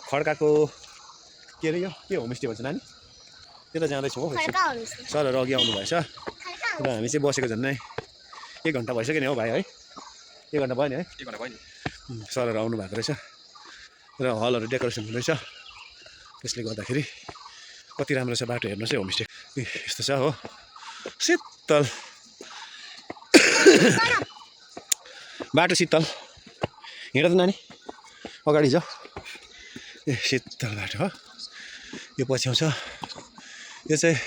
खड्काको के अरे यो के होमस्टे भन्छ नानी त्यता जाँदैछौँ हो सरहरू अघि आउनु भएछ र हामी चाहिँ बसेको झन्डै 1 घन्टा भइसक्यो नि हौ भाइ है 1 घन्टा भयो नि है 1 घन्टा भयो नि सरहरू आउनु भएको रहेछ र हलहरू डेकोरेसन हुँदैछ त्यसले गर्दाखेरि कति राम्रो छ बाटो हेर्नुहोस् है होमस्टे यस्तो छ हो शीतल बाटो शीतल हिँड त नानी अगाडि जाऊ ए शीतल बाटो हो यो पछ्याउँछ यो चाहिँ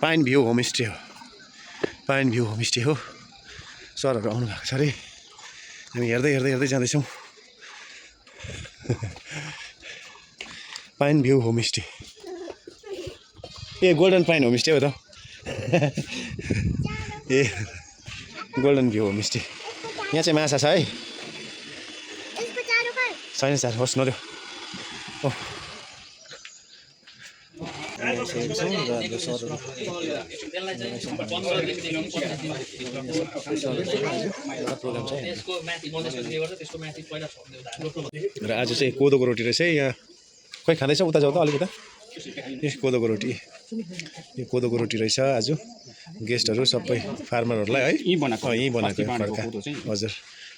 पाइन भ्यू होमस्टे हो पाइन भ्यू होमस्टे हो सरहरू आउनु भएको छ अरे हामी हेर्दै हेर्दै हेर्दै जाँदैछौँ पाइन भ्यू होमस्टे ए गोल्डन पाइन होमस्टे हो त ए गोल्डन भ्यू होमस्टे यहाँ चाहिँ माछा छ है छैन सर होस् नदेऊ ओ र आज चाहिँ कोदोको रोटी रहेछ है यहाँ खोइ खाँदैछ उता जाऊ त अलिकता ए कोदोको रोटी यो कोदोको रोटी रहेछ आज गेस्टहरू सबै फार्मरहरूलाई है यहीँ बनाएको खड्का हजुर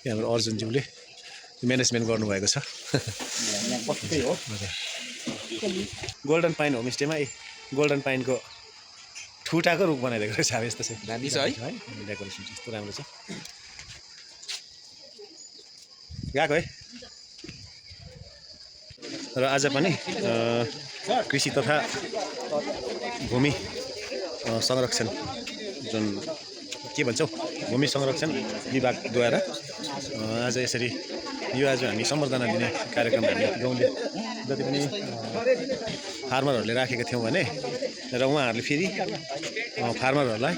यहाँ हाम्रो अर्जुनज्यूले म्यानेजमेन्ट गर्नुभएको छ गोल्डन पाइन होमस्टेमा गोल्डन पाइनको ठुटाको रुख बनाइदिएको रहेछ अब यस्तो चाहिँ दामी छ है डेकोरेसन यस्तो राम्रो छ गएको है र आज पनि कृषि तथा भूमि संरक्षण जुन के भन्छौ भूमि संरक्षण विभागद्वारा आज यसरी यो आज हामी सम्बर्धना दिने कार्यक्रम हामी गाउँले जति पनि फार्मरहरूले राखेका थियौँ भने र उहाँहरूले फेरि फार्मरहरूलाई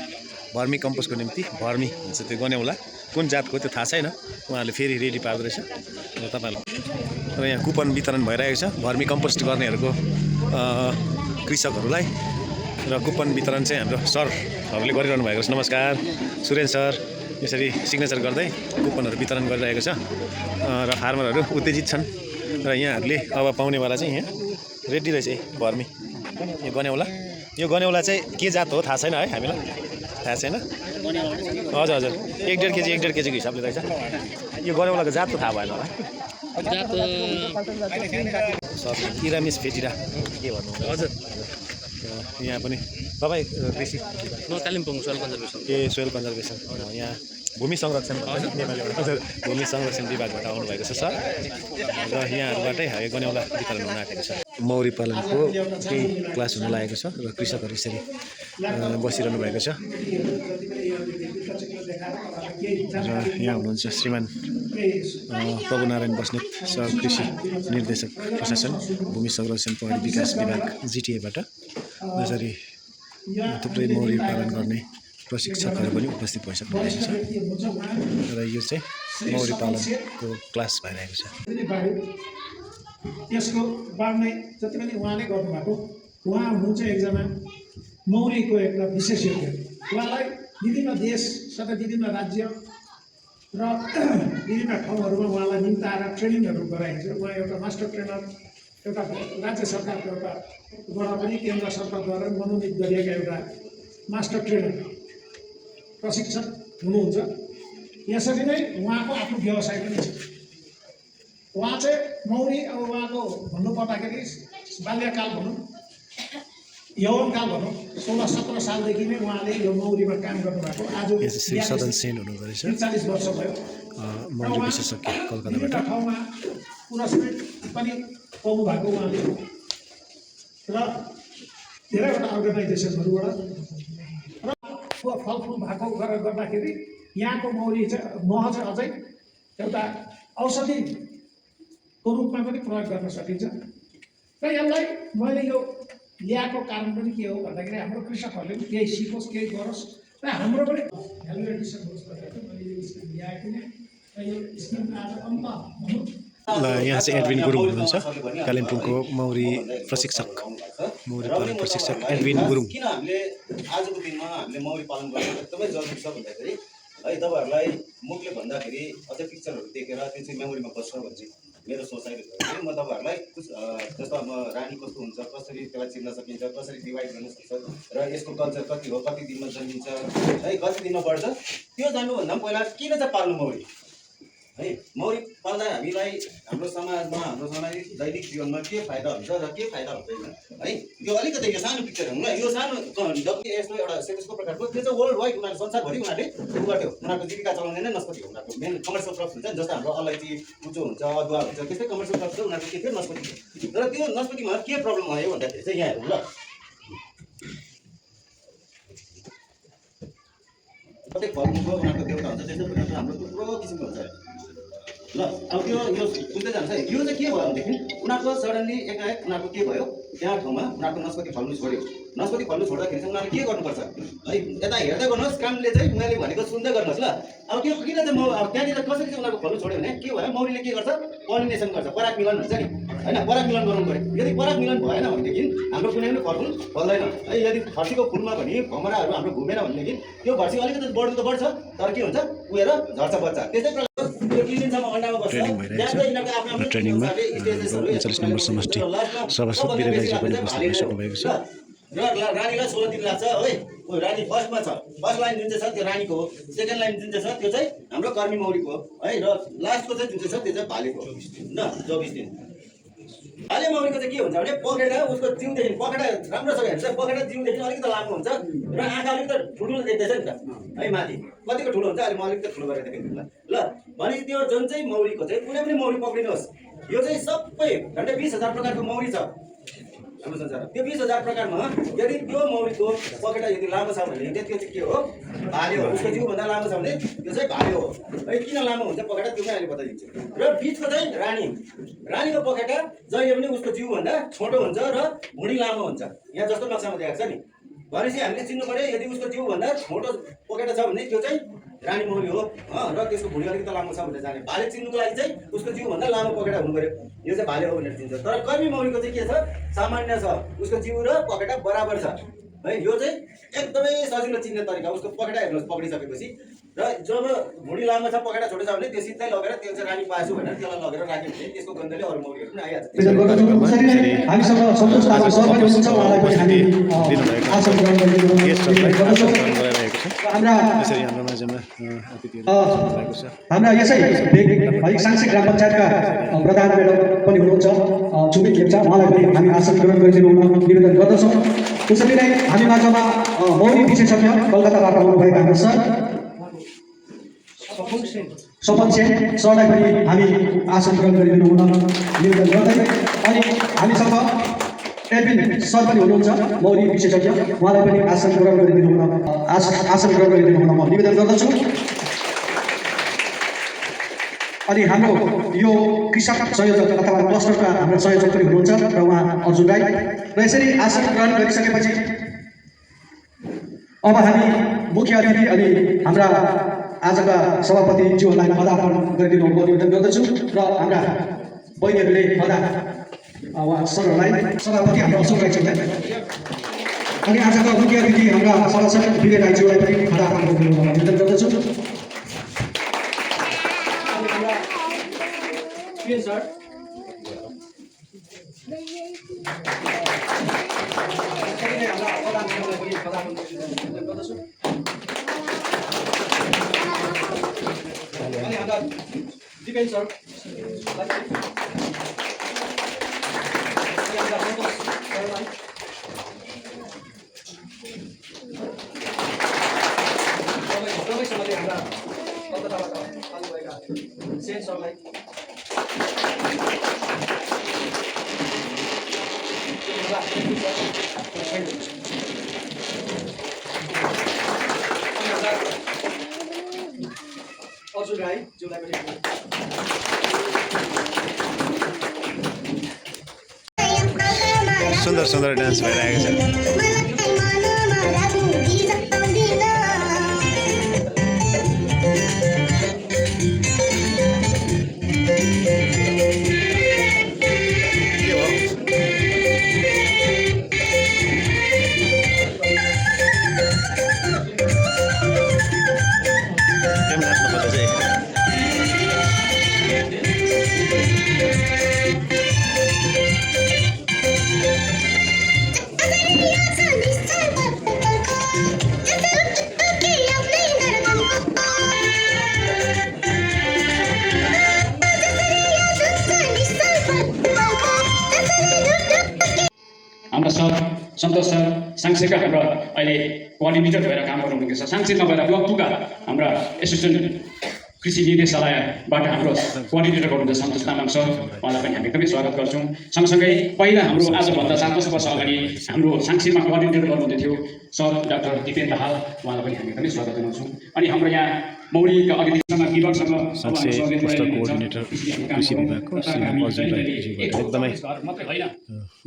भर्मी कम्पोस्टको निम्ति भर्मी भन्छ त्यो गन्यौला कुन जातको त्यो थाहा छैन उहाँहरूले फेरि रेडी पार्दो रहेछ र तपाईँहरूलाई र यहाँ कुपन वितरण भइरहेको छ भर्मी कम्पोस्ट गर्नेहरूको कृषकहरूलाई र कुपन वितरण चाहिँ हाम्रो सरहरूले गरिरहनु भएको छ नमस्कार सुरेन सर यसरी सिग्नेचर गर्दै कुपनहरू वितरण गरिरहेको छ र फार्मरहरू उत्तेजित छन् र यहाँहरूले अब पाउनेवाला चाहिँ यहाँ रेडी रहेछ भर्मी यो गन्यौला चाहिँ के जात हो थाहा छैन है हामीलाई थाहा छैन हजुर हजुर 1.5 केजी 1.5 केजीको हिसाबले रहेछ यो गन्यौलाको जात त थाहा भएन होला इरामिस फेटिरा के भन्नु हजुर यहाँ पनि तपाईँ कृषि Kalimpong soil conservation soil conservation यहाँ भूमि संरक्षण हजुर भूमि संरक्षण विभागबाट आउनुभएको छ सर र यहाँहरूबाटै गन्यौला वितरण हुन आँटेको छ मौरी पालनको केही क्लास हुन लागेको छ र कृषकहरू यसरी बसिरहनु भएको छ र यहाँ हुनुहुन्छ श्रीमान प्रभुनारायण बस्नेत सर कृषि निर्देशक प्रशासन भूमि संरक्षण पहाडी विकास विभाग जिटिएबाट यसरी थुप्रै मौरी पालन गर्ने प्रशिक्षकहरू पनि उपस्थित भइसक्नु भएको छ र यो चाहिँ मौरी पालनको क्लास भइरहेको छ यसको बाँड्ने जति पनि उहाँले गर्नुभएको उहाँ हुनुहुन्छ एकजना मौरीको एउटा विशेषज्ञ उहाँलाई विभिन्न देश तथा विभिन्न राज्य र विभिन्न ठाउँहरूमा उहाँलाई निम्ताएर ट्रेनिङहरू गराइन्छ उहाँ एउटा मास्टर ट्रेनर एउटा राज्य सरकारको एउटाबाट पनि केन्द्र सरकारद्वारा मनोनित गरिएका एउटा मास्टर ट्रेनर प्रशिक्षक हुनुहुन्छ यसरी नै उहाँको आफ्नो व्यवसाय पनि छ उहाँ चाहिँ मौरी अब उहाँको भन्नुपर्दाखेरि बाल्यकाल भनौँ यौवनकाल भनौँ 16-17 सालदेखि नै उहाँले यो मौरीमा काम गर्नुभएको आज 43 वर्ष भयो मौरी विशेषज्ञ कलकत्ताबाट ठाउँमा पुरस्कार पनि पाउनु भएको उहाँले र धेरैवटा अर्गनाइजेसनहरूबाट र फलफुल भएको गरेर गर्दाखेरि यहाँको मौरी चाहिँ मह चाहिँ अझै एउटा औषधिको रूपमा पनि प्रयोग गर्न सकिन्छ र यसलाई मैले यो ल्याएको कारण पनि के हो भन्दाखेरि हाम्रो कृषकहरूले पनि केही सिकोस् केही गरोस् र हाम्रो पनि भ्यालुएडिसन होस् भनेर मैले यो स्किम ल्याएको थिएँ र यो स्किम आज अन्त यहाँ चाहिँ एडविन गुरुङ हुनुहुन्छ कालिम्पोङको मौरी प्रशिक्षक मौरी पालन प्रशिक्षक एडविन गुरुङ किन हामीले आजको दिनमा हामीले मौरी पालन गर्न एकदमै जरुरी छ भन्दाखेरि है तपाईहरुलाई मुखले भन्दाखेरि अझै पिक्चरहरु देखेर त्यो चाहिँ मेमोरीमा बस्छ भन्छ मेरो सोचाइ म तपाईँहरूलाई जस्तो अब रानी कस्तो हुन्छ, कसरी त्यसलाई चिन्न सकिन्छ, कसरी डिभाइड गर्न सक्छ र यसको कल्चर कति हो, कति दिनमा जन्मिन्छ है, कति दिनमा बढ्छ, त्यो जान्नुभन्दा पनि पहिला किन चाहिँ पाल्नु मौरी है। मौरी पाल्दा हामीलाई हाम्रो समाजमा, हाम्रो सामाजिक दैनिक जीवनमा के फाइदा हुन्छ र के फाइदा हुँदैन है, त्यो अलिकति यो सानो पिक्चर हेर्नु ल। यो सानो यस्तो एउटा सेक्सको प्रकारको त्यो चाहिँ वर्ल्ड वाइड उनीहरू संसारभरि उनीहरूले उ गर्थ्यो। उनीहरूको जीविका चलाउने नै नस्पति हो, उनीहरूको मेन कमर्सियल क्रप्स हुन्छ नि। जस्तो हाम्रो अलैँची कुचो हुन्छ, अदुवा हुन्छ, त्यस्तै कमर्सियल क्रप्स चाहिँ उनीहरूको के थियो, नस्पति थियो। तर त्यो नस्पतिमा के प्रब्लम आयो भन्दाखेरि चाहिँ यहाँ हेर्नु ल, प्रत्येक फलको उनीहरूको देउता हुन्छ, त्यस्तै प्रकारको हाम्रो थुप्रो किसिमको हुन्छ ल। अब त्यो यो बुझ्दै जान्छ। यो चाहिँ के भयो भनेदेखि उनीहरूको सडनली एकाएक उनीहरूको के भयो, त्यहाँ ठाउँमा उनीहरूको नस्पति फल्नु छोड्यो। नस्पति फल्नु छोड्दाखेरि चाहिँ उनीहरूले के गर्नुपर्छ है, यता हेर्दै गर्नुहोस्, कानले चाहिँ उनीहरूले भनेको सुन्दै गर्नुहोस् ल। अब त्यो किन चाहिँ अब त्यहाँनिर कसरी चाहिँ उनीहरूको फल्नु छोड्यो भने के भयो, मौरीले के गर्छ, पोलिनेसन गर्छ, पराग मिलन हुन्छ नि होइन, पराग मिलन गर्नु पऱ्यो। यदि पराग मिलन भएन भनेदेखि हाम्रो कुनै पनि फलफुल फल्दैन है। यदि फर्सीको फुलमा पनि भमराहरू हाम्रो घुमेन भनेदेखि त्यो फर्सी अलिकति बढ्नु त बढ्छ, तर के हुन्छ, उएर झर्छ बच्चा। त्यस्तै प्रकारको त्यो 3 दिनसम्म अन्डामा बस्छ। ट्रेनिङमा 39 नम्बर समष्टि सभासद वीरेन्द्र राईजी पनि उपस्थित भइसक्नु भएको छ र रानीलाई 16 दिन लाग्छ है। रानी फर्स्टमा छ, फर्स्ट लाइन जुन चाहिँ छ त्यो रानीको हो, सेकेन्ड लाइन जुन चाहिँ छ त्यो चाहिँ हाम्रो कर्मी मौरीको हो है, र लास्टको चाहिँ जुन चाहिँ छ त्यो चाहिँ भालेको हो न, 24 दिन। भाले मौरीको चाहिँ के हुन्छ भने पखेटा उसको जिउदेखि, पखेटा राम्रो छ भने चाहिँ पखेटा जिउदेखि अलिकति लामो हुन्छ र आँखा अलिकति ठुल्ठुलो देख्दैछ नि त है, माथि कतिको ठुलो हुन्छ, अहिले म अलिकति ठुलो गरेर देखाइदिनु ल। भनेपछि त्यो जुन चाहिँ मौरीको चाहिँ कुनै पनि मौरी पक्रिनुहोस्, यो चाहिँ सबै झन्डै 20,000 प्रकारको मौरी छ हाम्रो संसारमा। त्यो 20,000 प्रकारमा यदि त्यो मौरीको पखेटा यदि लामो छ भने त्यो चाहिँ के हो, भाले हो। उसको जिउभन्दा लामो छ भने त्यो चाहिँ भाले हो है। किन लामो हुन्छ पखेटा त्यो चाहिँ अहिले बताइदिन्छु। र बिचको चाहिँ रानी, रानीको पखेटा जहिले पनि उसको जिउभन्दा छोटो हुन्छ र भुँडी लामो हुन्छ, यहाँ जस्तो नक्सामा देखाएको छ नि। भनेपछि हामीले चिन्नु पऱ्यो, यदि उसको जिउभन्दा छोटो पखेटा छ भने त्यो चाहिँ रानी मौरी हो र त्यसको भुँडी अलिकति लामो छ भनेर जाने। भाले चिन्नुको लागि चाहिँ उसको जिउभन्दा लामो पखेटा हुनु पऱ्यो, यो चाहिँ भाले हो भनेर चिन्छ। तर कर्मी मौरीको चाहिँ के छ, सामान्य छ, उसको जिउ र पखेटा बराबर छ है। यो चाहिँ एकदमै सजिलो चिन्ने तरिका, उसको पखेटा हेर्नुहोस् पक्रिसकेपछि। र जब भुँडी लामो छ पखेटा छोटो छ भने त्यो सिधै लगेर त्यो चाहिँ रानी पासु भनेर त्यसलाई लगेर राख्यो भने त्यसको गन्धले अरू मौरीहरू पनि आइहाल्छ। हामीसँग सन्तोष तामाङ सर पनि हुनुहुन्छ, उहाँलाई पनि हामी आसन ग्रहण गरिदिनु हाम्रा यसै साङ्से ग्राम पञ्चायतका प्रधान म्याडम पनि हुनुहुन्छ छुमित लेप्चा, उहाँलाई पनि हामी आसन ग्रहण गरिदिनु हुन निवेदन गर्दछौँ। त्यसरी नै हामी माझमा मौरी विशेषज्ञ कलकत्ताबाट आउनुभएका हाम्रो सर सपन सेन सरलाई पनि हामी आसन ग्रहण गरिदिनु हुन निवेदन गर्दै, अनि हामीसँग एडमिन सर पनि हुनुहुन्छ मौरी विशेषज्ञ, उहाँलाई पनि आसन ग्रहण गरिदिनु हुन म निवेदन गर्दछु। अनि हाम्रो यो कृषक संयोजक अथवा क्लस्टरका हाम्रो संयोजक पनि हुनुहुन्छ र उहाँ अर्जुन राई। र यसरी आसन ग्रहण गरिसकेपछि अब हामी मुख्य अतिथि अनि हाम्रा आजका सभापतिज्यूहरूलाई पदार्पण गरिदिनु म निवेदन गर्दछु र हाम्रा बहिनीहरूले उहाँ सरहरूलाई सभापति हाम्रो अशोक राईज्यूलाई अनि आजका मुख्य अतिथि हाम्रा सभासद वीरेन्द्र राईज्यूलाई पनि पदार्पण गरिदिनु म निवेदन गर्दछु। दिपेन सर सबैसँगले हाम्रा कलकत्ताबाट आउनुभएका सेन सरलाई अर्जुन राई ज्यूलाई पनि सुन्दर सुन्दर डान्स भइरहेको छ। के नाच्नु पर्छ चाहिँ सर सन्तोष सर साङ्सेका हाम्रा अहिले कोअर्डिनेटर भएर काम गर्नुहुँदैछ। साङ्से नभएर ब्लक 2 का हाम्रा एसिस्टेन्ट कृषि निर्देशालयबाट हाम्रो कोअर्डिनेटर गर्नुहुन्छ सन्तोष तामाङ सर, उहाँलाई पनि हामी एकदमै स्वागत गर्छौँ। सँगसँगै पहिला हाम्रो आजभन्दा 7-10 वर्ष अगाडि हाम्रो साङ्सेमा कोअर्डिनेटर गर्नुहुँदै थियो सर डाक्टर दिपेन दाहाल, उहाँलाई पनि हामी एकदमै स्वागत जनाउँछौँ। अनि हाम्रो यहाँ मौरीका अग्निसँग विभागसँग साङ्से क्लस्टर कोअर्डिनेटर कृषि विभागको श्रीमान अर्जुन राईज्यूबाट एकदमै मात्रै होइन,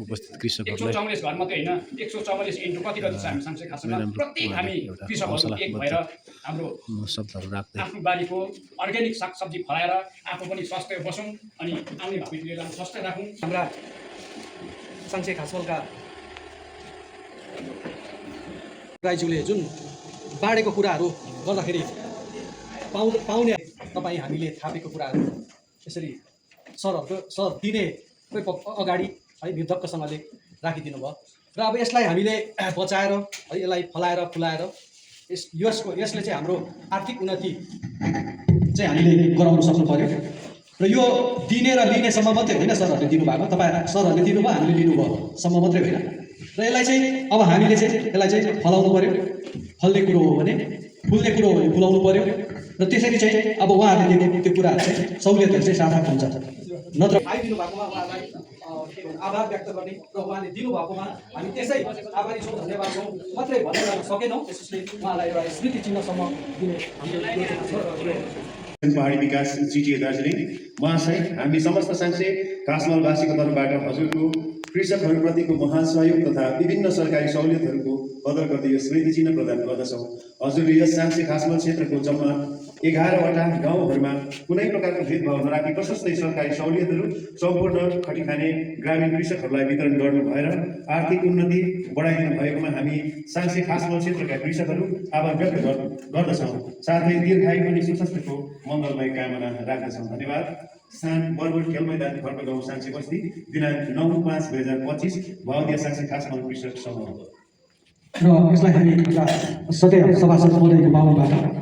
उपस्थित कृषकहरूलाई 144 घर मात्रै होइन, 144 इन्टु कति गर्छ हामी साङ्से खासमा प्रत्येक हामी कृषकहरू एक भएर हाम्रो शब्दहरू राख्दै आफ्नो बारीको अर्ग्यानिक सागसब्जी फलाएर आफू पनि स्वस्थ बसौँ अनि आउने भावी पिँढीलाई स्वस्थ राखौँ। हाम्रा साङ्से खासमलका राईज्यूले जुन बाँडेको कुराहरू गर्दाखेरि पाउने तपाईँ हामीले थापेको कुराहरू यसरी सर दिने अगाडि है निर्धक्कसँगले राखिदिनु भयो र अब यसलाई हामीले बचाएर है यसलाई फलाएर फुलाएर यसले चाहिँ हाम्रो आर्थिक उन्नति चाहिँ हामीले गराउन सक्नु पर्यो र यो दिने र लिनेसम्म मात्रै होइन, सरहरूले दिनुभएको, तपाईँ सरहरूले दिनुभयो हामीले लिनुभयो सम्म मात्रै होइन र यसलाई चाहिँ अब हामीले चाहिँ यसलाई चाहिँ फलाउनु पर्यो। फल्ने कुरो हो भने, फुल्ने कुरो हो भने फुलाउनु पर्यो र त्यसरी चाहिँ अब उहाँहरूले दिने त्यो कुराहरू चाहिँ सहुलियतहरू चाहिँ सार्थक हुन्छ। नत्र आइदिनु भएकोमा उहाँलाई आभार व्यक्त गर्ने र उहाँले दिनुभएकोमा हामी त्यसै आभारी छौँ, धन्यवाद छौँ मात्रै भनेर सकेनौँ। त्यसले उहाँलाई एउटा स्मृति चिन्हसम्म दिने हाम्रो योजना छ। पहाडी विकास जिटिए दार्जिलिङ महाशय, हामी समस्त साङ्से खासमलवासीको तर्फबाट हजुरको कृषकहरूप्रतिको महान सहयोग तथा विभिन्न सरकारी सहुलियतहरूको कदर गर्दै यो स्मृति चिन्ह प्रदान गर्दछौँ। हजुरले यस साङ्से खासमल क्षेत्रको जम्मा 11वटा गाउँहरूमा कुनै प्रकारको भेदभाव नराखी प्रशस्तै सरकारी सहुलियतहरू सम्पूर्ण खटिखाने ग्रामीण कृषकहरूलाई वितरण गर्नु भएर आर्थिक उन्नति बढाइदिनु भएकोमा हामी साङ्से खासमल क्षेत्रका कृषकहरू आभार व्यक्त गर्दछौँ। साथै दीर्घायु अनि सुस्वास्थ्यको मङ्गलमय कामना राख्दछौँ। धन्यवाद। स्थान बरबोट खेल मैदान खर्क गाउँ साङ्से बस्ती, दिनाङ्क 9/5/2025, भावदिया साङ्से खासमल कृषक समूह। र यसलाई हामी एउटा सधैँ सभासद महोदयको बाहुनबाट धन्यवाद।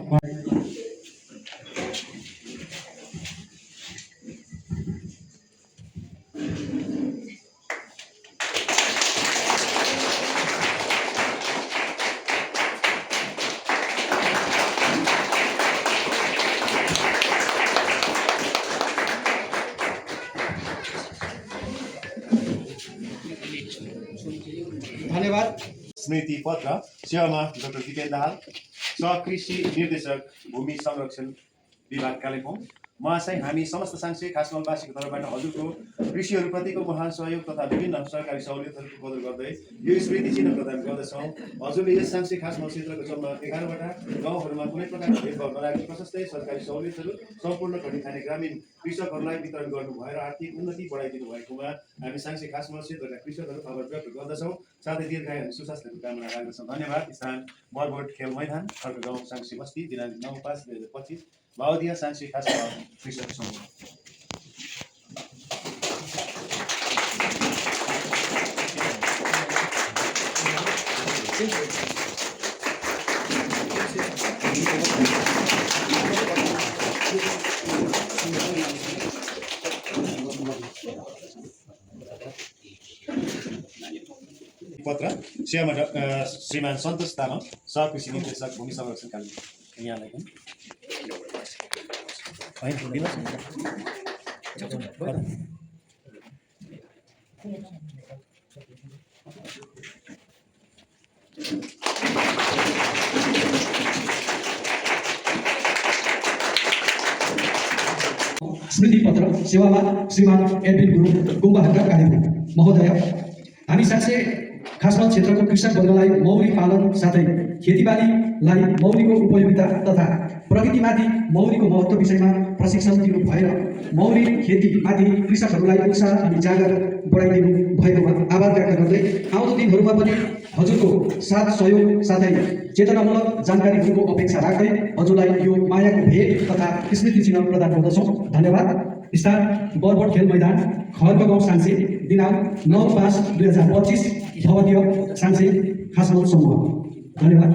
स्मृति पत्र सेवामा डाक्टर दिपेन दाहाल, सहकृषि निर्देशक भूमि संरक्षण विभाग कालेबुङ महाशय, हामी समस्त साङ्से खासमलवासीको तर्फबाट हजुरको कृषिहरूप्रतिको महान सहयोग तथा विभिन्न सरकारी सहुलियतहरूको कदर गर्दै यो स्मृति चिन्ह प्रदान गर्दछौँ। हजुरले यस साङ्से खासमल क्षेत्रको जम्मा 11वटा गाउँहरूमा कुनै प्रकारको भेदभाव नराखी प्रशस्तै सरकारी सहुलियतहरू सम्पूर्ण खटिखाने ग्रामीण कृषकहरूलाई वितरण गर्नु भएर आर्थिक उन्नति बढाइदिनु भएकोमा हामी साङ्से खासमल क्षेत्रका कृषकहरू आभार व्यक्त गर्दछौँ। साथै दीर्घायु अनि सुस्वास्थ्यको कामना राख्दछौँ। धन्यवाद। स्थान बरबोट खेल मैदान खर्क गाउँ साङ्से बस्ती, दिनाङ्क 9/5/2025, भावदिया साङ्से खासमल कृषक समूह। पत्र सेवामा श्रीमान सन्तोष तामाङ, सहकृषि निर्देशक भूमि संरक्षण कालेबुङ, यहाँलाई पनि स्मृति पत्र सेवामा श्रीमान एडविन गुरुङ, गुम्बाहट्टा कालेबुङ महोदय, हामी साङ्से खासमल क्षेत्रको कृषक वर्गलाई मौरी पालन साथै खेतीबालीलाई मौरीको उपयोगिता तथा प्रकृतिमाथि मौरीको महत्त्व विषयमा प्रशिक्षण दिनु भएर मौरी खेतीमाथि कृषकहरूलाई उत्साह अनि जागर बढाइदिनु भएकोमा आभार व्यक्त गर्दै आउँदो दिनहरूमा पनि हजुरको साथ सहयोग साथै चेतनामूलक जानकारीहरूको अपेक्षा राख्दै हजुरलाई यो मायाको भेट तथा स्मृति चिन्ह प्रदान गर्दछौँ। धन्यवाद। स्थान बरबोट खेल मैदान खर्क गाउँ साङ्से, दिनाङ्क 9/5/2025, भावदिया साङ्से खासमल समूह। धन्यवाद।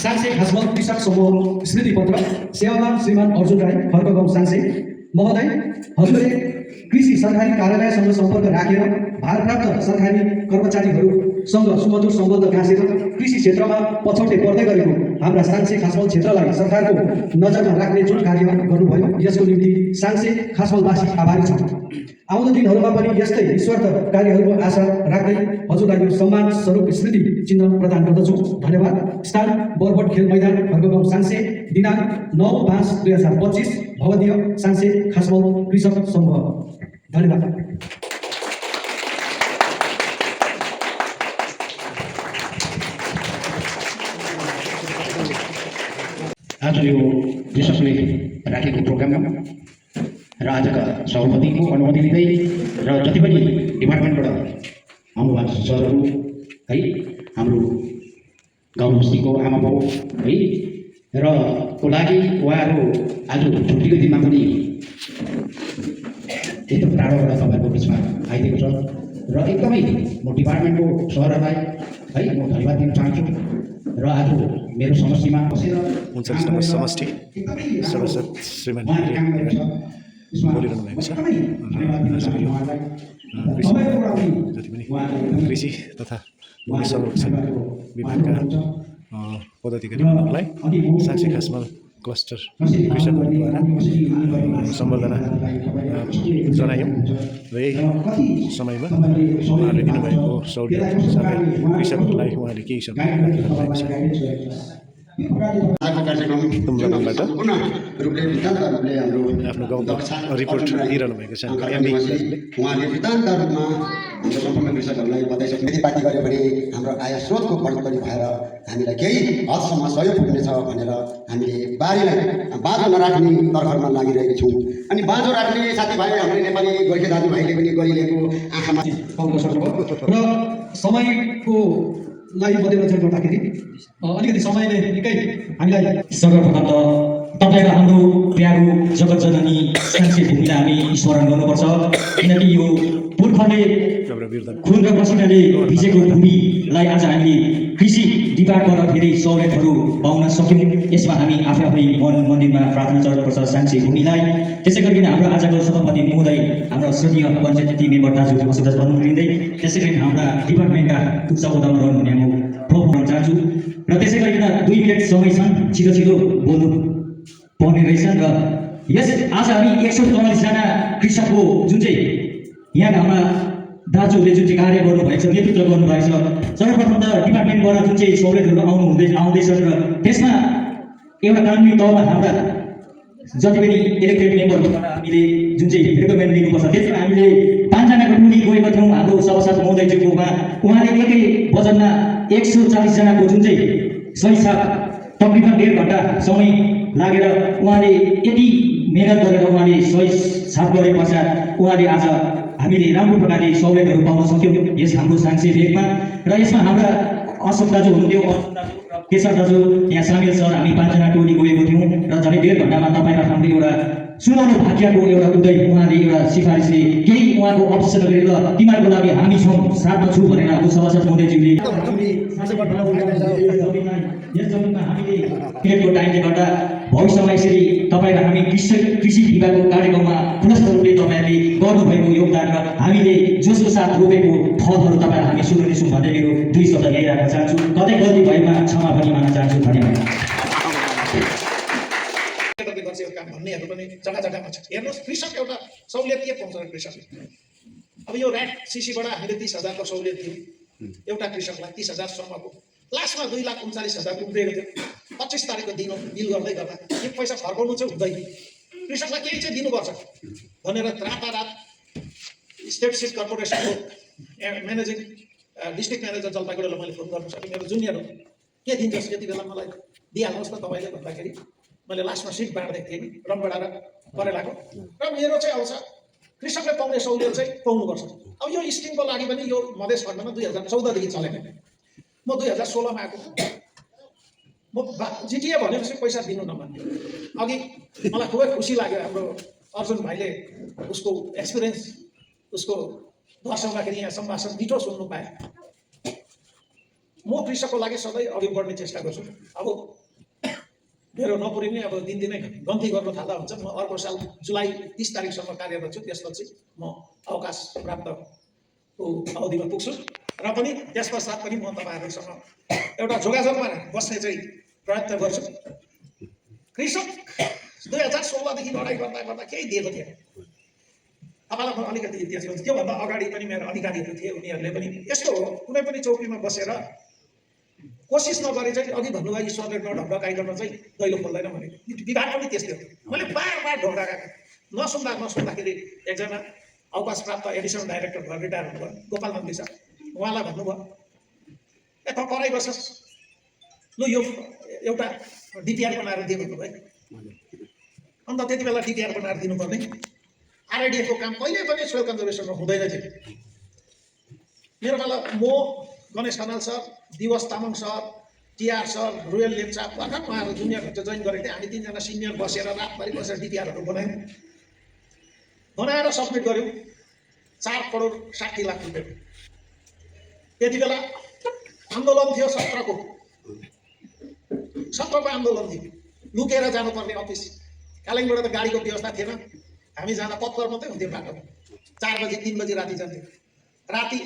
साङ्से खासमल कृषक समूह स्मृति पत्र सेवामान श्रीमान अर्जुन राई खर्क गाउँ साङ्से महोदय, हजुरले कृषि सरकारी कार्यालयसँग सम्पर्क राखेर भारप्राप्त सरकारी कर्मचारीहरूसँग सुमधुर सम्बन्ध गाँसेर कृषि क्षेत्रमा पछौटे पर्दै गरेको हाम्रा साङ्से खासमल क्षेत्रलाई सरकारको नजरमा राख्ने जुन कार्य गर्नुभयो यसको निम्ति साङ्से खासमलवासी आभारी छौँ। आउँदो दिनहरूमा पनि यस्तै निस्वार्थ कार्यहरूको आशा राख्दै हजुरलाई यो सम्मान स्वरूप स्मृति चिन्ह प्रदान गर्दछु। धन्यवाद। स्थान बरबट खेल मैदान खर्क गाउँ साङ्से, दिनाङ्क 9/5/2025, भवदीय साङ्से खासमल कृषक समूह। धन्यवाद। आज यो कृषकले राखेको प्रोग्राममा र आजका सभापतिको अनुमति लिँदै र जति पनि डिपार्टमेन्टबाट आउनुभएको सरहरू है, हाम्रो गाउँ बस्तीको आमा बाउ है र को लागि उहाँहरू आज छुट्टीको दिनमा पनि यस्तो टाढोबाट तपाईँहरूको बिचमा आइदिएको छ र एकदमै म डिपार्टमेन्टको सरहरूलाई है म धन्यवाद दिन चाहन्छु। र आज मेरो समष्टिमा बसेर 39 नम्बर समष्टि सभासद श्रीमान बोलिरहनु भएको छ। आजको यो जति पनि कृषि तथा भूमि संरक्षण विभागका पदाधिकारीहरूलाई साङ्से खासमल क्लस्टर कृषकहरूद्वारा सम्बर्धना जनायौँ र यही समयमा उहाँहरूले दिनुभएको सहुलियत साथै कृषकहरूलाई उहाँले केही समय राखिरहनु भएको छ। आफ्नो गाउँमा रिपोर्ट दिइरहनु भएको छ उहाँले वृत्तान्त रूपमा हाम्रो सम्पूर्ण कृषकहरूलाई बताइसक्नु। खेतीपाती गऱ्यो भने हाम्रो आय स्रोतको बढोत्तरी भएर हामीलाई केही हदसम्म सहयोग पुग्नेछ भनेर हामीले बारीलाई बाँझो नराख्ने तर्खरमा लागिरहेका छौँ। अनि बाँझो राख्ने साथीभाइ हाम्रो नेपाली गोर्खे दाजुभाइले पनि गरिरहेको आँखामा पाउन सक्नुभयो र समयको लागि मध्यनजर गर्दाखेरि अलिकति समयले निकै हामीलाई सर्वप्रथम त तपाईँ र हाम्रो प्यारो जगत जननी साङ्से भूमिलाई हामी स्मरण गर्नुपर्छ, किनकि यो पुर्खले खुन र पसिनाले भिजेको भूमिलाई आज हामीले कृषि विभागबाट धेरै सहुलियतहरू पाउन सक्यौँ। यसमा हामी आफै आफै मन्दिरमा प्रार्थना चढाउनुपर्छ साङ्से भूमिलाई। त्यसै गरिकन हाम्रो आजको सभापति महोदय हाम्रो श्रद्धेय पञ्चायती मेम्बर दाजु बसोबास गर्नु लिँदै त्यसै गरी हाम्रा डिपार्टमेन्टका उच्च ओहदामा रहनुहुने म प्रभु भन्न चाहन्छु। र त्यसै गरिकन 2 मिनट समय छन्, छिटो छिटो बोल्नु पर्ने रहेछन्। र यस आज हामी 144 जना कृषकको जुन चाहिँ यहाँ हाम्रा दाजुहरूले जुन चाहिँ कार्य गर्नुभएको छ, नेतृत्व गर्नुभएको छ, सर्वप्रथम त डिपार्टमेन्टबाट जुन चाहिँ सहुलियतहरू आउँदैछन् र त्यसमा एउटा कानुनी तहमा हाम्रा जति पनि इलेक्टेड मेम्बरहरूबाट हामीले जुन चाहिँ रिकमेन्ड लिनुपर्छ, त्यसमा हामीले 5 जनाको टोली गएका थियौँ हाम्रो सभासद महोदयज्यूकोमा। उहाँले एकै वजनमा 140 जनाको जुन चाहिँ सही छ तकरिबन 1.5 घन्टा समय लागेर उहाँले यति मेहनत गरेर उहाँले सही छाप गरे पश्चात उहाँले आज हामीले राम्रो प्रकारले सहुलियतहरू पाउन सक्यौँ यस हाम्रो साङ्से भेगमा। र यसमा हाम्रा अशोक दाजु हुनुहुन्थ्यो, केशव दाजु यहाँ सामेल छ। हामी 5 जना टोली गएको थियौँ र झन् 1.5 घन्टामा तपाईँ र हाम्रो एउटा सुनौलो भाग्यको एउटा उदय उहाँले एउटा सिफारिसले केही उहाँको अफिसर गरेर तिमीहरूको लागि हामी छौँ साथमा छु भनेर हाम्रो सभासद महोदयज्यूले यस जमिनमा हामीले किनेको टाइमले गर्दा भविष्यमा यसरी तपाईँ र हामी कृषि विभागको कार्यक्रममा पुनस्थ रूपले तपाईँहरूले गर्नुभएको योगदान र हामीले जसको साथ रोपेको फलहरू तपाईँलाई हामी सुन्नेछौँ भन्दै मेरो 2 शब्द यही राख्न चाहन्छु। कतै गल्ती भएमा क्षमा पनि माग्न चाहन्छु। धन्यवाद। काम भन्नेहरू पनि जग्गा जग्गामा छ। हेर्नुहोस्, कृषक एउटा सहुलियत के पाउँछ कृषकले? अब यो ऱ्याट सिसीबाट हामीले 30,000 को सहुलियत दियौँ एउटा कृषकलाई 30,000सम्मको, लास्टमा 2,39,000 उब्रिएको थियो। 25 तारिकको दिन बिल गर्दै गर्दा यो पैसा फर्काउनु चाहिँ हुँदैन, कृषकलाई केही चाहिँ दिनुपर्छ भनेर रातारात स्टेट सिड कर्पोरेसनको म्यानेजिङ डिस्ट्रिक्ट म्यानेजर जलपाइगुडीलाई मैले फोन गर्नु सकेँ। मेरो जुनियर हो, के दिन्छस् यति बेला मलाई दिइहाल्नुहोस् न तपाईँले भन्दाखेरि मैले लास्टमा सिट बाँड्दै थिएँ नि रमगढा र करेलाको। र मेरो चाहिँ आउँछ कृषकले पाउने सहुलियत चाहिँ पाउनुपर्छ। अब यो स्किमको लागि पनि यो मधेस खण्डमा 2014 देखि चलेको, म 2016 मा आएको। म जिटिए भनेपछि पैसा दिनु नमान्ने। अघि मलाई खुबै खुसी लाग्यो हाम्रो अर्जुन भाइले उसको एक्सपिरियन्स, उसको दर्शकदाखेरि यहाँ सम्भाषण मिठो सुन्नु पाएँ। म कृषकको लागि सधैँ अघि बढ्ने चेष्टा गर्छु। अब मेरो नपुरिने अब दिनदिनै गन्ती गर्न थाल्दा हुन्छ। म अर्को साल जुलाई 30 तारिकसम्म कार्यरत छु, त्यसपछि म अवकाश प्राप्तको अवधिमा पुग्छु र पनि त्यस पश्चात पनि म तपाईँहरूसँग एउटा जोगाजोगमा बस्ने चाहिँ प्रयत्न गर्छु। कृषक 2016 देखि लडाइँ गर्दा गर्दा केही दिएको थिएन। तपाईँलाई म अलिकति इतिहास भन्छु। त्योभन्दा अगाडि पनि मेरो अधिकारीहरू थिए, उनीहरूले पनि यस्तो हो कुनै पनि चौकीमा बसेर कोसिस नगरे चाहिँ अघि भन्नुभयो ईश्वरले नढकाइकन चाहिँ दैलो खोल्दैन भने विभाग पनि त्यस्तै हो। मैले बार बार ढोकाएको नसुन्दाखेरि एकजना अवकाश प्राप्त एडिसनल डाइरेक्टर भएर रिटायर हुनुभयो गोपाल मन्त्री सर, उहाँलाई भन्नुभयो ए त कराइ बस्छस् लु यो एउटा डिपिआर बनाएर दिए भन्नुभयो। अन्त त्यति बेला डिपिआर बनाएर दिनुपर्ने आरआइडिएफको काम कहिले पनि सोइल कन्जर्भेसनमा हुँदैन थियो। मेरो बेला म Ganesh Khanal sir, Diwas Tamang sir, TR sir, Ruyal Lepcha भर्खर उहाँहरू जुनियरहरू चाहिँ जोइन गरेको थिएँ। हामी 3 जना सिनियर बसेर रातभरि बसेर डिपिआरहरू बनायौँ, बनाएर सब्मिट गऱ्यौँ। 4 करोड 60 लाख रुपियाँ। त्यति बेला आन्दोलन थियो 17को आन्दोलन थियो। लुकेर जानुपर्ने अफिस, कालेङबाट त गाडीको व्यवस्था थिएन। हामी जाँदा पत्कर मात्रै हुन्थ्यो बाटो। 4 बजी 3 बजी राति जान्थ्यो, राति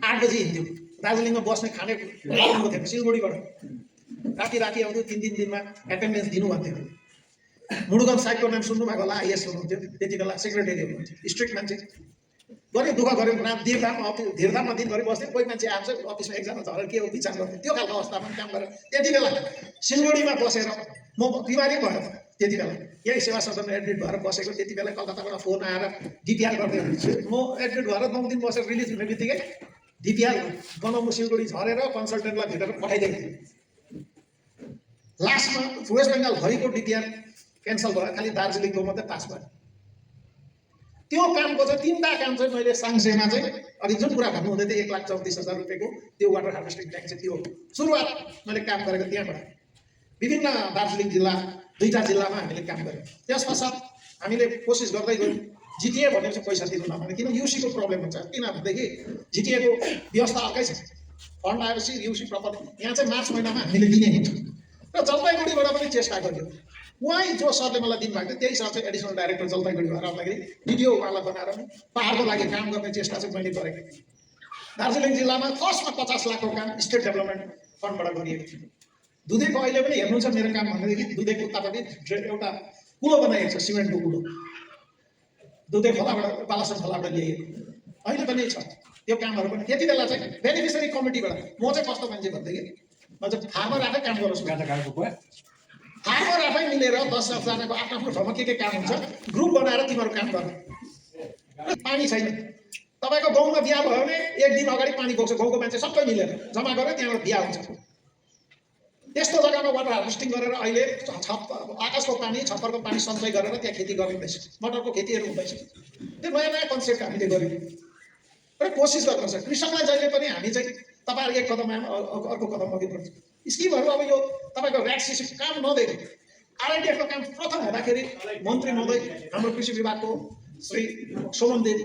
8 बजी हिँड्थ्यौँ। दार्जिलिङमा बस्ने खाने पाउनुको थिएन, सिलगढीबाट राति आउँथ्यो। 3 दिनमा एटेन्डेन्स दिनु भन्थ्यो। मुडुगन साहेबको नाम सुन्नु भएको होला, आइएस हुनुहुन्थ्यो त्यति बेला, सेक्रेटरी हुनुहुन्थ्यो, स्ट्रिक्ट मान्छे। गऱ्यो दुःख गऱ्यौँ, रात धीरधाममा दिनभरि बस्थ्यो। कोही मान्छे आउँछ अफिसमा एकजना झरेर के हो विचार गर्थ्यो, त्यो खालको अवस्थामा काम गरेर त्यति बेला सिलगढीमा बसेर म बिमारी भयो। त्यति बेला यही सेवा सदनमा एडमिट भएर बसेको। त्यति बेला कलकत्ताबाट फोन आएर डिपिआर गर्दै हुन्छु। म एडमिट भएर 9 दिन बसेर रिलिज हुने बित्तिकै डिपिआर बनाउनु सिलगढी झरेर कन्सल्टेन्टलाई भेटेर पठाइदिएको थियो। लास्टमा वेस्ट बेङ्गालभरिको डिपिआर क्यान्सल भयो, खालि दार्जिलिङको मात्रै पास भयो। त्यो कामको चाहिँ 3टा काम चाहिँ मैले साङ्सेमा चाहिँ अघि जुन कुरा भन्नु हुँदै थियो 1,34,000 रुपियाँको त्यो वाटर हार्भेस्टिङ ट्याङ्क चाहिँ त्यो सुरुवात मैले काम गरेको त्यहाँबाट। विभिन्न दार्जिलिङ जिल्ला 2टा जिल्लामा हामीले काम गऱ्यौँ। त्यस पश्चात हामीले कोसिस गर्दै गयौँ। जिटिए भनेपछि पैसा दिनु नभने, किन युसीको प्रब्लम हुन्छ। किनभनेदेखि जिटिएको व्यवस्था अर्कै छ। फन्ड आएपछि युसी प्रपर यहाँ चाहिँ मार्च महिनामा हामीले दिने हुन्छ। र जलपाइगुडीबाट पनि चेष्टा गऱ्यो। उहाँ जो सरले मलाई दिनुभएको थियो त्यही सर चाहिँ एडिसनल डाइरेक्टर जलपाइगुडी भएर आउँदाखेरि डिडिओ उहाँलाई बनाएर पाहाडको लागि काम गर्ने चेष्टा चाहिँ मैले गरेको थिएँ। दार्जिलिङ जिल्लामा फर्स्टमा 50 लाखको काम स्टेट डेभलपमेन्ट फन्डबाट गरिएको थियो। दुधेको अहिले पनि हेर्नुहुन्छ मेरो काम भनेदेखि दुधेको उतापट्टि एउटा कुलो बनाइएको छ, सिमेन्टको कुलो। दुधे खोलाबाट बालासन खोलाबाट ल्याइएको अहिले पनि छ। त्यो कामहरू पनि त्यति बेला चाहिँ बेनिफिसियरी कमिटीबाट म चाहिँ कस्तो मान्छे भन्दाखेरि म चाहिँ फार्मर आफै काम गरोस्, फार्मर आफै मिलेर 10 जनाको आफ्नो ठाउँमा के काम हुन्छ ग्रुप बनाएर तिमीहरू काम गर। पानी छैन, तपाईँको गाउँमा बिहा भयो भने 1 दिन अगाडि पानी बोक्छ, गाउँको मान्छे सबै मिलेर जम्मा गरेर त्यहाँबाट बिहा हुन्छ। त्यस्तो जग्गामा वाटर हार्भेस्टिङ गरेर अहिले आकाशको पानी, छप्परको पानी सञ्चय गरेर त्यहाँ खेती गरिँदैछ, मटरको खेतीहरू हुँदैछ। त्यो नयाँ नयाँ कन्सेप्ट हामीले गऱ्यौँ र कोसिस गर्नुपर्छ। कृषकलाई जहिले पनि हामी चाहिँ तपाईँहरू एक कदम अर्को कदम अघि बढ्छ। स्किमहरू अब यो तपाईँको ऱ्याट सिस्टम काम नदिएको आरआइडिएफको काम प्रथम हुँदाखेरि मन्त्री महोदय हाम्रो कृषि विभागको श्री सोमनदेव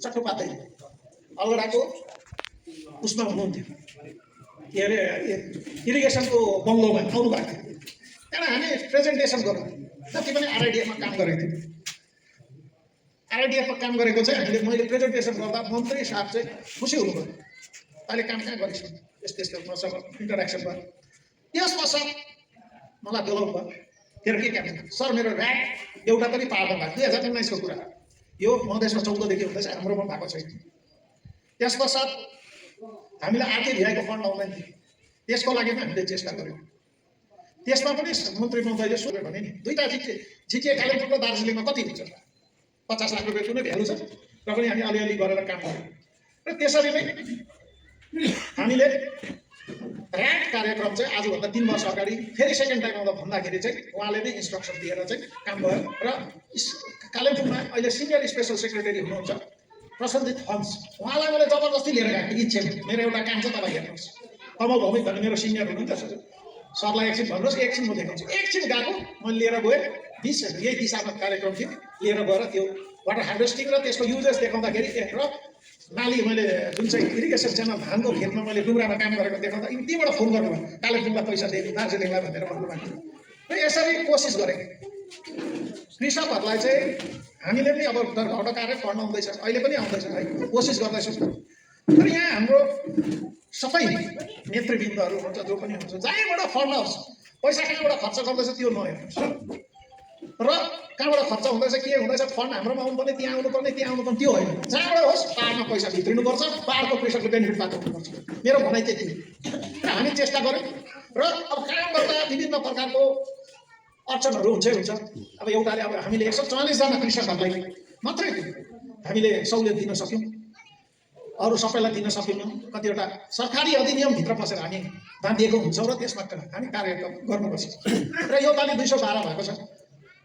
चट्टोपाध्याय अलगडाको उसमा हुनुहुन्थ्यो, के अरे इरिगेसनको बङ्गलोमा आउनु भएको थियो। त्यहाँबाट हामी प्रेजेन्टेसन गरौँ जति पनि आरआइडिएफमा काम गरेको थियौँ। आरआइडिएफमा काम गरेको चाहिँ हामीले मैले प्रेजेन्टेसन गर्दा मन्त्री साहब चाहिँ खुसी हुनुभयो, अहिले काम कहाँ गरिस् यस्तो यस्तो मसँग इन्टरेक्सन भयो। त्यस पश्चात मलाई बोलाउनु भयो, तेरो के काम छ सर? मेरो ऱ्याट एउटा पनि पार्दैन भएको, 2019को कुरा। यो मधेसमा 14 देखि हुँदैछ, हाम्रोमा भएको छैन। त्यस पश्चात हामीलाई आरकेभिआईको फन्ड आउँदैन थियो, त्यसको लागि पनि हामीले चेष्टा गऱ्यौँ। त्यसमा पनि मन्त्री महोदयले सोध्यो भने नि 2टा जिटिए कालिम्पोङ र दार्जिलिङमा कति हुन्छ, 50 लाख रुपियाँ कुनै भ्यालु छ र पनि हामी अलिअलि गरेर काम गऱ्यौँ। र त्यसरी नै हामीले ऱ्याट कार्यक्रम चाहिँ आजभन्दा 3 वर्ष अगाडि फेरि सेकेन्ड टाइम आउँदा भन्दाखेरि चाहिँ उहाँले नै इन्स्ट्रक्सन दिएर चाहिँ काम भयो। र कालिम्पोङमा अहिले सिनियर स्पेसल सेक्रेटरी हुनुहुन्छ प्रसन्नजित हन्स, उहाँलाई मैले जबरजस्ती लिएर गएको इच्छा। मेरो एउटा काम छ, तपाईँ हेर्नुहोस्, कमल भौमिक भन्ने मेरो सिनियर हुनुहुन्छ, सरलाई एकछिन भन्नुहोस्, एकछिन म देखाउँछु। एकछिन गएको मैले लिएर गएँ, यही दिशामा कार्यक्रम थियो, लिएर गएर त्यो वाटर हार्भेस्टिङ र त्यसको युजेस देखाउँदाखेरि र नाली मैले जुन चाहिँ इरिगेसन च्यानल धानको खेतमा मैले डुब्रामा काम गरेको देखाउँदा यतिबाट फोन गर्नुभयो कालेबुङलाई पैसा दिएको दार्जिलिङलाई भनेर भन्नुभएको र यसरी कोसिस गरेँ कृषकहरूलाई चाहिँ हामीले पनि अब घटो कार्य पढ्न आउँदैछ अहिले पनि आउँदैछ है कोसिस गर्दैछौँ तर यहाँ हाम्रो सबै नेतृवृन्दहरू हुन्छ जो पनि हुन्छ जहाँबाट फन्ड आओस् पैसा कहाँबाट खर्च गर्दैछ त्यो नहेर्नुहोस् र कहाँबाट खर्च हुँदैछ के हुँदैछ फन्ड हाम्रोमा आउनुपर्ने त्यहाँ आउनुपर्ने त्यो होइन जहाँबाट होस् पाहाडमा पैसा भित्रिनुपर्छ पाहाडको कृषकले बेनिफिट पाएको हुनुपर्छ मेरो भनाइ त्यति र हामी चेष्टा गऱ्यौँ र अब काम गर्दा विभिन्न प्रकारको अडचनहरू हुन्छ अब एउटाले अब हामीले 144 जना कृषकहरूलाई मात्रै हामीले सहुलियत दिन सक्यौँ अरू सबैलाई दिन सकिनौँ कतिवटा सरकारी अधिनियमभित्र बसेर हामी बाँधिएको हुन्छौँ र त्यसमा हामी कार्य गर्नुपर्छ र यो पालि 212 भएको छ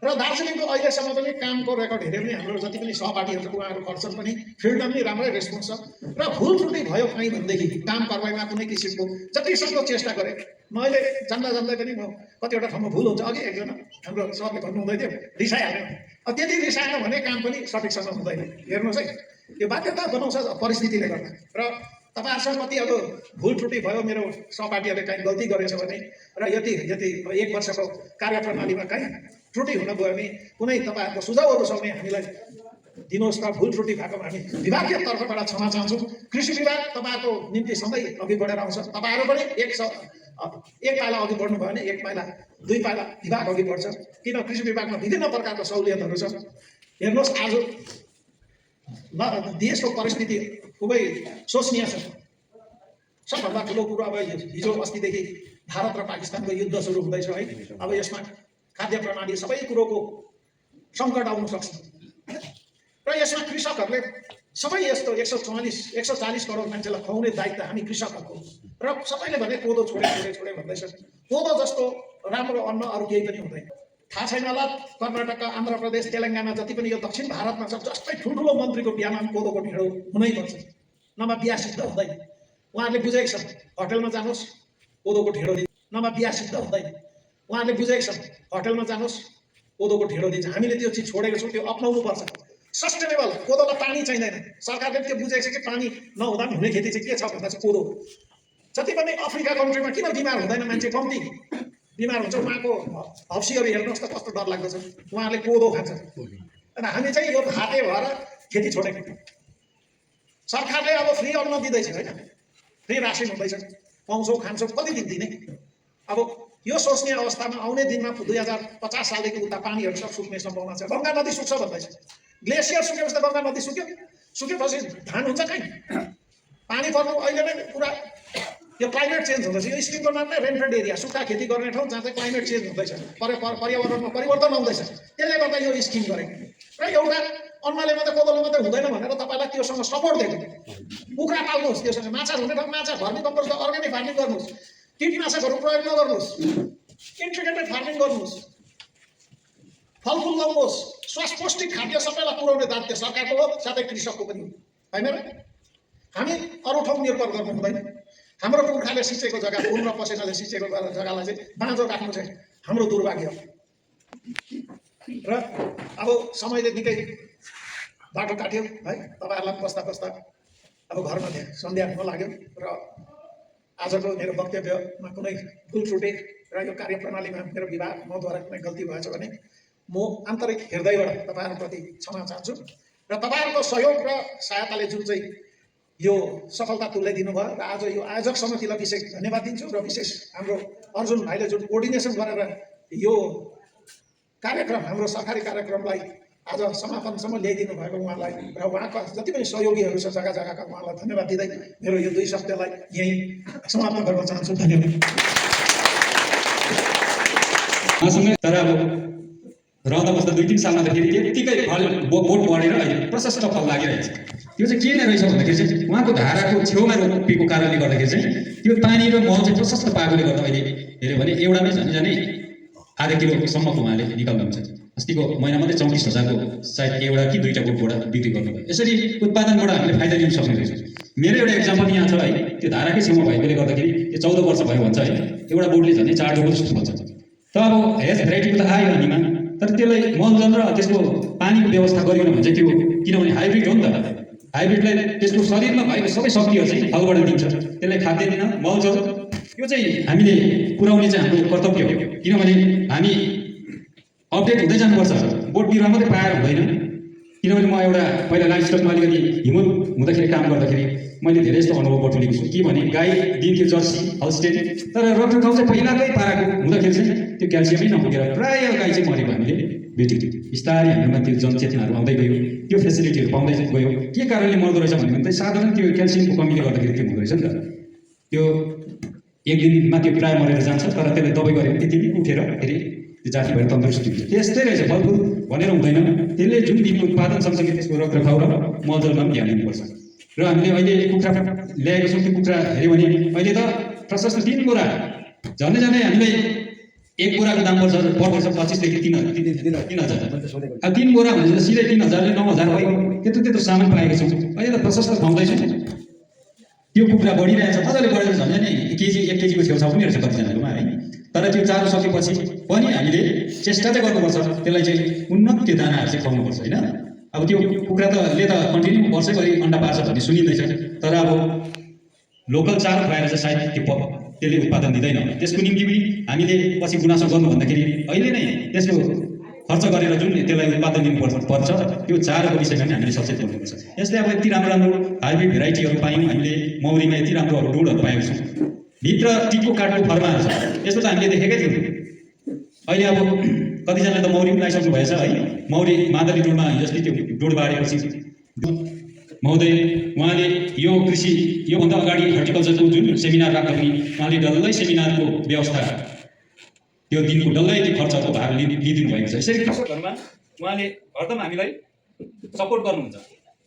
र दार्जिलिङको अहिलेसम्म पनि कामको रेकर्ड हेऱ्यो भने हाम्रो जति पनि सहपाठीहरू छ उहाँहरू गर्छन् पनि फिल्डमा पनि राम्रै रेस्पोन्स छ र भुल त्रुटि भयो कहीँ भनेदेखि काम कारवाहीमा कुनै किसिमको जतिसक्दो चेष्टा गरेँ मैले जान्दै पनि म कतिवटा ठाउँमा भुल हुन्छ अघि एकजना हाम्रो सरले भन्नुहुँदै थियो रिसाइहाल्यो त्यति रिसाएन भने काम पनि सठिकसँग हुँदैन हेर्नुहोस् है यो बाध्यता बनाउँछ परिस्थितिले गर्दा र तपाईँहरूसँग कति अब भुल त्रुटि भयो मेरो सहपाठीहरूले कहीँ गल्ती गरेछ भने र यति 1 वर्षको कार्यप्रणालीमा कहीँ त्रुटि हुन गयो भने कुनै तपाईँहरूको सुझावहरू छ भने हामीलाई दिनुहोस् र भुल त्रुटि भएकोमा हामी विभागीय तर्फबाट क्षमा चाहन्छौँ कृषि विभाग तपाईँहरूको निम्ति सधैँ अघि बढेर आउँछ तपाईँहरू पनि एक पाइला अघि बढ्नु भयो भने 1 पाइला 2 पाइला विभाग अघि बढ्छ किन कृषि विभागमा विभिन्न प्रकारको सहुलियतहरू छ हेर्नुहोस् आज देशको परिस्थिति खुबै शोचनीय छ सबभन्दा ठुलो कुरो अब हिजो अस्तिदेखि भारत र पाकिस्तानको युद्ध सुरु हुँदैछ है अब यसमा खाद्य प्रणाली सबै कुरोको सङ्कट आउन सक्छ र यसमा कृषकहरूले सबै यस्तो 140 करोड मान्छेलाई खुवाउने दायित्व हामी कृषकहरूको र सबैले भने कोदो छोडे भन्दैछ कोदो जस्तो राम्रो अन्न अरू केही पनि हुँदैन थाहा छैन होला कर्नाटक आन्ध्र प्रदेश तेलङ्गाना जति पनि यो दक्षिण भारतमा छ जस्तै ठुल्ठुलो मन्त्रीको बिहामा कोदोको ढिँडो हुनैपर्छ नभए बिहा सिद्ध हुँदैन उहाँहरूले बुझेको छ होटलमा जानुहोस् कोदोको ढिँडो दिन्छ नभए बिहा सिद्ध हुँदैन उहाँहरूले बुझेको छ होटलमा जानुहोस् कोदोको ढिँडो दिन्छ हामीले त्यो चिज छोडेको छौँ त्यो अपनाउनु पर्छ सस्टेनेबल कोदोलाई पानी चाहिँदैन सरकारले त्यो बुझेको छ कि पानी नहुँदा पनि हुने खेती चाहिँ के छ भन्दा चाहिँ कोदो जति पनि अफ्रिका कन्ट्रीमा किन बिमार हुँदैन मान्छे कम्ती बिमार हुन्छ उहाँको हप्सीहरू हेर्नुहोस् त कस्तो डरलाग्दो छ उहाँहरूले कोदो खान्छ अनि हामी चाहिँ यो हाते भएर खेती छोडेको सरकारले अब फ्री अन्न दिँदैछ होइन फ्री रासिन हुँदैछ पाउँछौँ खान्छौँ कति दिन दिने अब यो सोच्ने अवस्थामा आउने दिनमा 2050 सालदेखि उता पानीहरू सब सुक्ने सम्भावना छ गङ्गा नदी सुक्छ भन्दैछ ग्लेसियर सुकेपछि त गङ्गा नदी सुकेपछि धान हुन्छ कहीँ पानी पर्नु अहिले नै पुरा यो क्लाइमेट चेन्ज हुँदैछ यो स्किमको नाम नै रेनफेड एरिया सुक्खा खेती गर्ने ठाउँ जहाँ चाहिँ क्लाइमेट चेन्ज हुँदैछ पर्यावरणमा परिवर्तन आउँदैछ त्यसले गर्दा यो स्किम गरेको र एउटा अन्नले मात्रै कोदोले मात्रै हुँदैन भनेर तपाईँलाई त्योसँग सपोर्ट दिएको कुखुरा पाल्नुहोस् त्योसँग माछा हुने ठाउँ माछा भर्मी कम्पोस्ट अर्ग्यानिक फार्मिङ गर्नुहोस् कीटनाशकहरू प्रयोग नगर्नुहोस् इन्ट्रिग्रेटेड फार्मिङ गर्नुहोस् फलफुल लाउनुहोस् स्वास्थ्य पौष्टिक खाद्य सबैलाई पुर्याउने दायित्व सरकारको हो साथै कृषकको पनि होइन र हामी अरू ठाउँ निर्भर गर्नु हुँदैन हाम्रो पुर्खाले सिँचेको जग्गा खुन र पसिनाले सिँचेको जग्गालाई चाहिँ बाँझो राख्नु चाहिँ हाम्रो दुर्भाग्य हो र अब समयले निकै बाटो काट्यो है तपाईँहरूलाई बस्दा अब घरमा सन्ध्या हुन लाग्यो र आजको मेरो वक्तव्यमा कुनै भुल त्रुटि र यो कार्यप्रणालीमा मेरो विभाग मद्वारा कुनै गल्ती भएछ भने म आन्तरिक हृदयबाट तपाईँहरूप्रति क्षमा चाहन्छु र तपाईँहरूको सहयोग र सहायताले जुन चाहिँ यो सफलता तुल्याइदिनु भयो र आज यो आयोजक समितिलाई विशेष धन्यवाद दिन्छु र विशेष हाम्रो अर्जुन भाइले जुन कोअर्डिनेसन गरेर यो कार्यक्रम हाम्रो सरकारी कार्यक्रमलाई आज समापनसम्म ल्याइदिनु भएको उहाँलाई र उहाँका जति पनि सहयोगीहरू छ जग्गा जग्गाका उहाँलाई धन्यवाद दिँदै मेरो यो 2 शब्दलाई यहीँ समाप्त गर्न चाहन्छु धन्यवाद तर अब रहँदा बस्दा 2-3 सालमा त फेरि त्यत्तिकै बोट बढेर अहिले प्रशस्त फल लागिरहेको छ त्यो चाहिँ के नै रहेछ भन्दाखेरि चाहिँ उहाँको धाराको छेउमा रोपेको कारणले गर्दाखेरि चाहिँ त्यो पानी र मल चाहिँ प्रशस्त पाएकोले गर्दा अहिले हेऱ्यो भने एउटामै झन् आधा किलोसम्मको उहाँले निकाल्नुहुन्छ अस्तिको महिना मात्रै 34,000को सायद एउटा कि 2टा बोटबाट बिक्री गर्नुभयो यसरी उत्पादनबाट हामीले फाइदा लिन सक्ने रहेछ मेरो एउटा एक्जाम्पल यहाँ छ है त्यो धाराकै छेउमा भएकोले गर्दाखेरि त्यो 14 वर्ष भयो भन्छ है एउटा बोटले झन् 4 डोको जस्तो भन्छ त अब हेज भेराइटीको त आयो हामीमा तर त्यसलाई मलजल र त्यसको पानीको व्यवस्था गरिएन भने चाहिँ त्यो किनभने हाइब्रिड हो नि त हाइब्रिडलाई त्यसको शरीरमा भएको सबै शक्तिहरू चाहिँ फलबाट दिन्छ, त्यसलाई खाद्य दिन मलजल यो चाहिँ हामीले पुर्याउने चाहिँ हाम्रो कर्तव्य हो। किनभने हामी अपडेट हुँदै जानुपर्छ, बोट बिरुवा मात्रै पाएर हुँदैन। किनभने म एउटा पहिला लाइफ स्टकमा अलिकति हिमोन हुँदाखेरि काम गर्दाखेरि मैले धेरै यस्तो अनुभव बटुलेको छु। के भने गाई दिन्थ्यो जर्सी हल्स्टेन, तर रखरखाउ चाहिँ पहिलाकै पाराको हुँदाखेरि चाहिँ त्यो क्याल्सियमै नपुगेर प्रायः गाई चाहिँ मरेको हामीले भेट्यौँ। बिस्तारै हाम्रोमा त्यो जनचेतनाहरू आउँदै गयो, त्यो फेसिलिटीहरू पाउँदै गयो। के कारणले मर्दो रहेछ भन्यो भने चाहिँ साधारण त्यो क्याल्सियमको कमीले गर्दाखेरि त्यो हुँदो रहेछ नि त। त्यो एक दिनमा त्यो प्रायः मरेर जान्छ, तर त्यसले दबाई गऱ्यो भने त्यति नै उठेर फेरि त्यो जाति भएर तन्दुरुस्त हुन्छ। त्यस्तै रहेछ फलफुल भनेर हुँदैन, त्यसले जुन दिनको उत्पादन सँगसँगै त्यसको रखरखाउ र मलजलमा पनि ध्यान दिनुपर्छ। र हामीले अहिले कुखुरा ल्याएको छौँ, त्यो कुखुरा हेऱ्यो भने अहिले त प्रशस्त 3 बोरा झन्डै झन्डै हामीलाई 1 बोराको दाम पर्छ 25 देखि 3,000। अब 3 बोरा भनेर सिधै 3,000ले 9,000 भयो। त्यत्रो सामान पाएको छौँ, अहिले त प्रशस्त खुवाउँदैछौँ। त्यो कुखुरा बढिरहेछ, मजाले बढेर झन् नै 1 केजीको छेउछाउ पनि रहेछ कतिजनाकोमा है। तर त्यो चारो सकेपछि पनि हामीले चेष्टा चाहिँ गर्नुपर्छ, त्यसलाई चाहिँ उन्नत त्यो दानाहरू चाहिँ खुवाउनुपर्छ होइन। अब त्यो कुखुरा त कन्टिन्यू वर्षैभरि अन्डा पार्छ भन्ने सुनिँदैछ, तर अब लोकल चारो खुवाएर चाहिँ सायद त्यसले उत्पादन दिँदैन। त्यसको निम्ति पनि हामीले पछि गुनासो गर्नु भन्दाखेरि अहिले नै त्यसको खर्च गरेर जुन त्यसलाई उत्पादन दिनुपर्छ त्यो चारोको विषयमा पनि हामीले सचेत हुनुपर्छ। यस्तै अब यति राम्रो हाइब्रिड भेराइटीहरू पायौँ हामीले, मौरीमा यति राम्रो डुडहरू पाएको छौँ, भित्र टिकको काठको फर्माहरू छ, यस्तो त हामीले देखेकै थियौँ। अहिले अब कतिजनाले त मौरी पनि लगाइसक्नु भएछ है। मौरी मादली डुडमा जस्तै त्यो डुड बाँडेपछि महोदय उहाँले यो कृषि योभन्दा अगाडि हर्टिकल्चरको जुन सेमिनार राख्दा पनि उहाँले डल्लै सेमिनारको व्यवस्था त्यो दिनको डल्लै त्यो खर्चको भार लिइदिनु भएको छ। यसरी कृषकहरूमा उहाँले हरदम हामीलाई सपोर्ट गर्नुहुन्छ।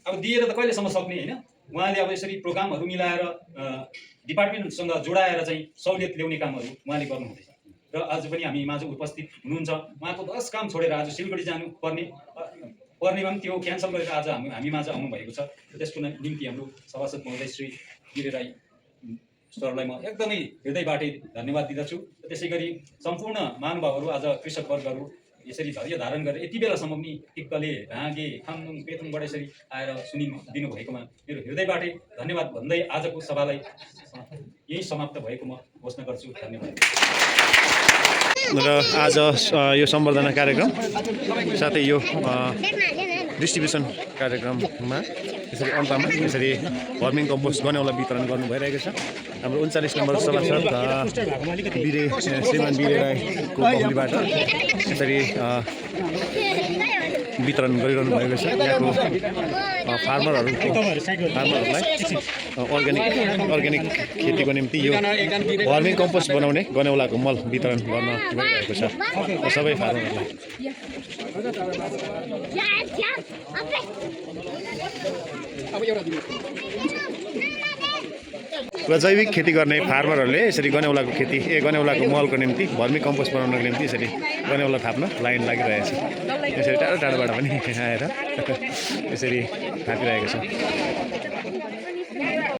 अब दिएर त कहिलेसम्म सक्ने होइन, उहाँले अब यसरी प्रोग्रामहरू मिलाएर डिपार्टमेन्टसँग जोडाएर चाहिँ सहुलियत ल्याउने कामहरू उहाँले गर्नुहुँदैछ। र आज पनि हामी माझ उपस्थित हुनुहुन्छ। उहाँको 10 काम छोडेर आज सिलगढी जानु पर्नेमा पनि त्यो क्यान्सल गरेर आज हामी माझ आउनुभएको छ। त्यसको निम्ति हाम्रो सभासद महोदय श्री गिरी राई सरलाई म एकदमै हृदयबाटै धन्यवाद दिँदछु। त्यसै गरी सम्पूर्ण महानुभावहरू आज कृषक वर्गहरू यसरी धैर्य धारण गरेर यति बेलासम्म पनि टिक्कले ढाँगे खामदुङ पेथुङबाट यसरी आएर सुनिदिनु भएकोमा मेरो हृदयबाटै धन्यवाद भन्दै आजको सभालाई यही समाप्त भएको म घोषणा गर्छु। धन्यवाद। र आज यो सम्बर्धना कार्यक्रम साथै यो डिस्ट्रिब्युसन कार्यक्रममा यसरी अन्तमा यसरी भर्मिङ कम्पोस्ट गनेउला वितरण गर्नु भइरहेको छ। हाम्रो 39 नम्बर सभासद श्रीमान बिरे राईको भूमिबाट यसरी वितरण गरिरहनु भएको छ। यहाँको फार्मरहरूलाई अर्ग्यानिक खेतीको निम्ति यो भर्मिङ कम्पोस्ट बनाउने गनेउलाको मल वितरण गर्न गइरहेको छ सबै फार्मरहरूलाई। र जैविक खेती गर्ने फार्मरहरूले यसरी गनेउलाको गनेउलाको मलको निम्ति भर्मी कम्पोस्ट बनाउनको निम्ति यसरी गनेउला थाप्न लाइन लागिरहेछ। यसरी टाढो टाढोबाट पनि आएर यसरी थापिरहेको छ।